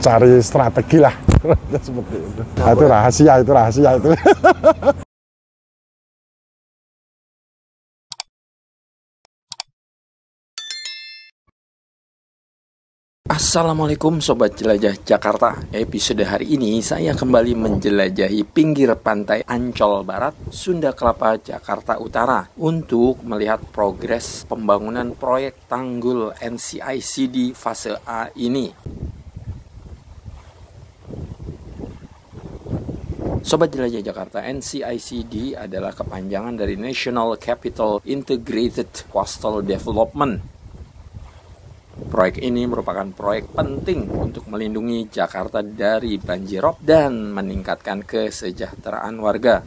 cari strategi lah. Seperti itu. Nah, itu rahasia itu. Assalamualaikum Sobat Jelajah Jakarta. Episode hari ini saya kembali menjelajahi pinggir pantai Ancol Barat, Sunda Kelapa, Jakarta Utara untuk melihat progres pembangunan proyek tanggul NCICD fase A ini. Sobat Jelajah Jakarta, NCICD adalah kepanjangan dari National Capital Integrated Coastal Development. Proyek ini merupakan proyek penting untuk melindungi Jakarta dari banjirop dan meningkatkan kesejahteraan warga.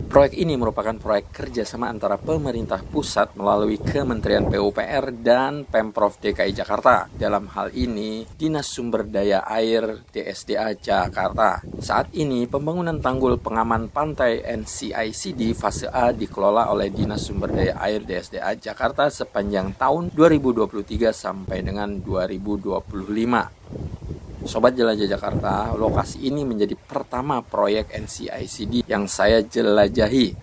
Proyek ini merupakan proyek kerjasama antara pemerintah pusat melalui Kementerian PUPR dan Pemprov DKI Jakarta. Dalam hal ini, Dinas Sumber Daya Air DSDA Jakarta. Saat ini, pembangunan tanggul pengaman pantai NCICD fase A dikelola oleh Dinas Sumber Daya Air DSDA Jakarta sepanjang tahun 2023 sampai dengan 2025. Sobat Jelajah Jakarta, lokasi ini menjadi pertama proyek NCICD yang saya jelajahi.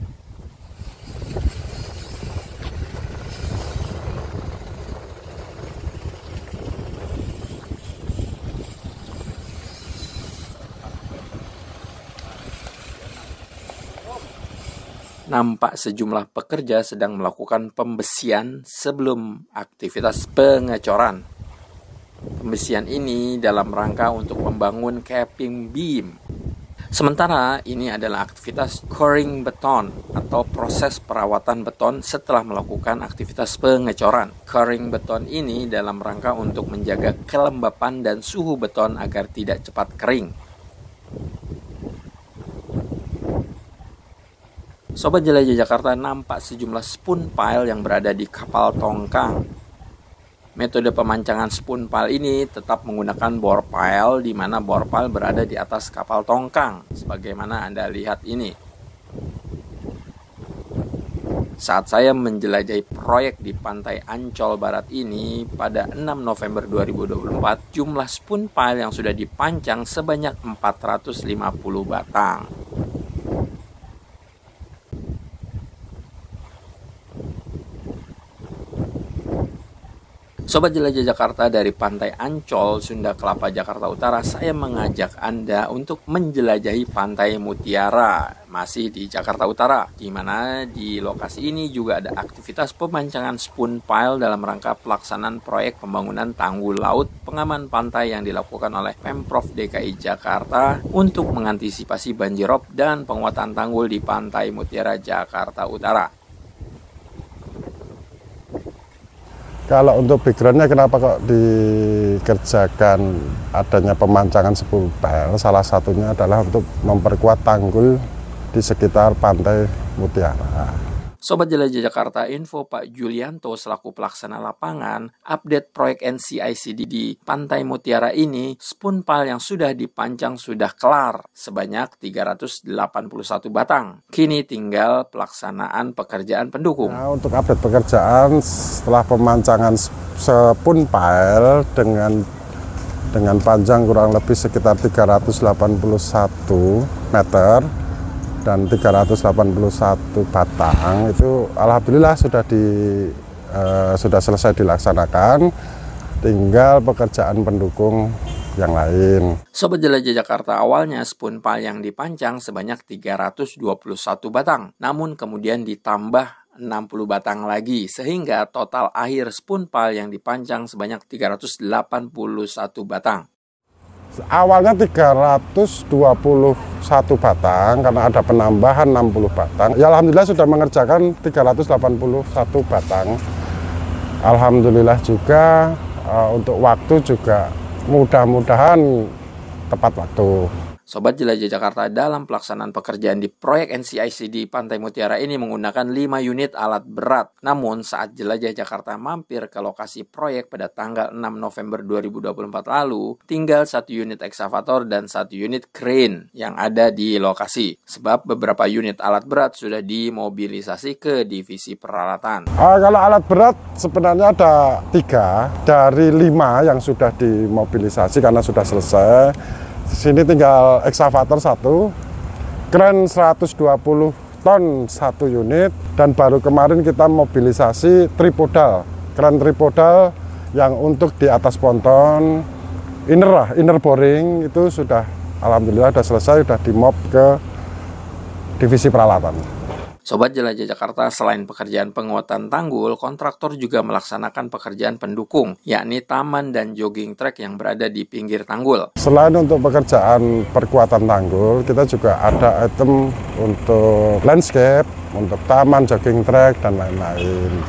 Nampak sejumlah pekerja sedang melakukan pembesian sebelum aktivitas pengecoran. Pembesian ini dalam rangka untuk membangun capping beam. Sementara ini adalah aktivitas coring beton atau proses perawatan beton setelah melakukan aktivitas pengecoran. Coring beton ini dalam rangka untuk menjaga kelembapan dan suhu beton agar tidak cepat kering. Sobat Jelajah Jakarta, nampak sejumlah spoon pile yang berada di kapal tongkang. Metode pemancangan spoon pile ini tetap menggunakan bore pile, di mana bore pile berada di atas kapal tongkang, sebagaimana Anda lihat ini. Saat saya menjelajahi proyek di pantai Ancol Barat ini pada 6 November 2024, jumlah spoon pile yang sudah dipancang sebanyak 450 batang. Sobat Jelajah Jakarta, dari pantai Ancol, Sunda Kelapa, Jakarta Utara, saya mengajak Anda untuk menjelajahi pantai Mutiara, masih di Jakarta Utara, di mana di lokasi ini juga ada aktivitas pemancangan spoon pile dalam rangka pelaksanaan proyek pembangunan tanggul laut pengaman pantai yang dilakukan oleh Pemprov DKI Jakarta untuk mengantisipasi banjirop dan penguatan tanggul di pantai Mutiara, Jakarta Utara. Kalau untuk backgroundnya kenapa kok dikerjakan adanya pemancangan spoon pile, salah satunya adalah untuk memperkuat tanggul di sekitar pantai Mutiara. Sobat Jelajah Jakarta, info Pak Julianto selaku pelaksana lapangan, update proyek NCICD di Pantai Mutiara ini, spoon pile yang sudah dipancang sudah kelar sebanyak 381 batang. Kini tinggal pelaksanaan pekerjaan pendukung. Nah, untuk update pekerjaan setelah pemancangan spoon pile dengan panjang kurang lebih sekitar 381 meter dan 381 batang itu alhamdulillah sudah selesai dilaksanakan, tinggal pekerjaan pendukung yang lain. Sobat Jelajah Jakarta, awalnya spoon pile yang dipancang sebanyak 321 batang, namun kemudian ditambah 60 batang lagi sehingga total akhir spoon pile yang dipancang sebanyak 381 batang. Awalnya 321 batang karena ada penambahan 60 batang. Ya alhamdulillah sudah mengerjakan 381 batang. Alhamdulillah juga untuk waktu juga mudah-mudahan tepat waktu. Sobat Jelajah Jakarta, dalam pelaksanaan pekerjaan di proyek NCICD Pantai Mutiara ini menggunakan 5 unit alat berat. Namun saat Jelajah Jakarta mampir ke lokasi proyek pada tanggal 6 November 2024 lalu, tinggal 1 unit eksavator dan 1 unit crane yang ada di lokasi. Sebab beberapa unit alat berat sudah dimobilisasi ke divisi peralatan. Kalau alat berat sebenarnya ada 3 dari 5 yang sudah dimobilisasi karena sudah selesai. Di sini tinggal eksavator 1, kren 120 ton 1 unit, dan baru kemarin kita mobilisasi tripodal, kren tripodal yang untuk di atas ponton, inner boring itu sudah alhamdulillah sudah selesai, sudah dimob ke divisi peralatan. Sobat Jelajah Jakarta, selain pekerjaan penguatan tanggul, kontraktor juga melaksanakan pekerjaan pendukung, yakni taman dan jogging track yang berada di pinggir tanggul. Selain untuk pekerjaan perkuatan tanggul, kita juga ada item untuk landscape, untuk taman, jogging track, dan lain-lain.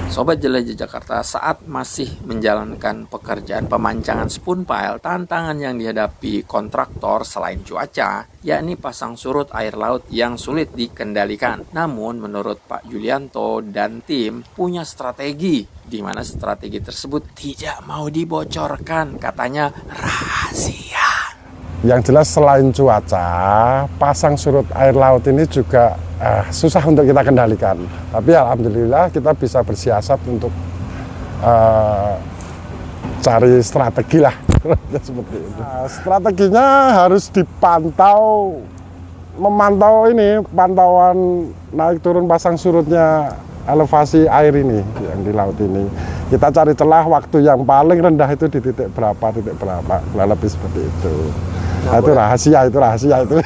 Sobat Jelajah Jakarta, saat masih menjalankan pekerjaan pemancangan spoon pile, tantangan yang dihadapi kontraktor selain cuaca, yakni pasang surut air laut yang sulit dikendalikan. Namun menurut Pak Yulianto dan tim punya strategi, di mana strategi tersebut tidak mau dibocorkan, katanya rahasia. Yang jelas selain cuaca, pasang surut air laut ini juga susah untuk kita kendalikan. Tapi alhamdulillah kita bisa bersiasat untuk cari strategi lah. Seperti itu. Strateginya harus dipantau, memantau ini pantauan naik turun pasang surutnya elevasi air ini yang di laut ini. Kita cari celah waktu yang paling rendah itu di titik berapa, lebih seperti itu. Nah, itu rahasia itu.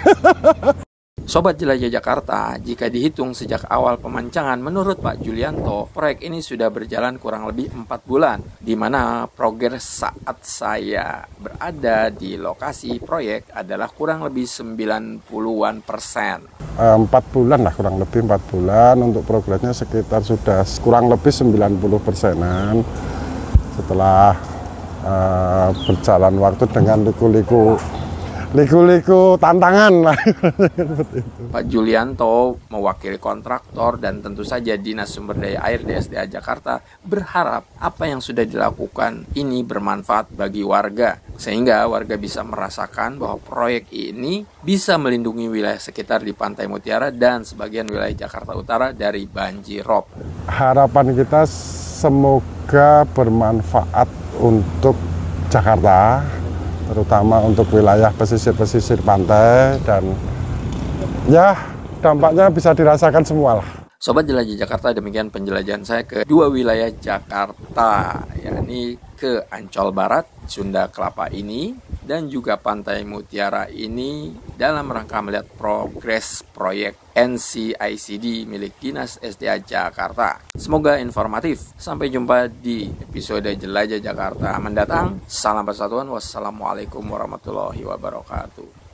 Sobat Jelajah Jakarta, jika dihitung sejak awal pemancangan, menurut Pak Yulianto, proyek ini sudah berjalan kurang lebih 4 bulan, di mana progres saat saya berada di lokasi proyek adalah kurang lebih 90-an%. 4 bulan lah, kurang lebih 4 bulan, untuk progresnya sekitar sudah kurang lebih 90%-an. Setelah berjalan waktu dengan liku-liku tantangan lah. Pak Yulianto mewakili kontraktor dan tentu saja Dinas Sumber Daya Air DSDA Jakarta berharap apa yang sudah dilakukan ini bermanfaat bagi warga, sehingga warga bisa merasakan bahwa proyek ini bisa melindungi wilayah sekitar di Pantai Mutiara dan sebagian wilayah Jakarta Utara dari banjirop. Harapan kita semoga bermanfaat untuk Jakarta, terutama untuk wilayah pesisir-pesisir pantai, dan ya dampaknya bisa dirasakan semua lah. Sobat Jelajah Jakarta, demikian penjelajahan saya ke 2 wilayah Jakarta, yakni ke Ancol Barat, Sunda Kelapa ini, dan juga Pantai Mutiara ini dalam rangka melihat progres proyek NCICD milik Dinas SDA Jakarta. Semoga informatif. Sampai jumpa di episode Jelajah Jakarta mendatang. Salam persatuan. Wassalamualaikum warahmatullahi wabarakatuh.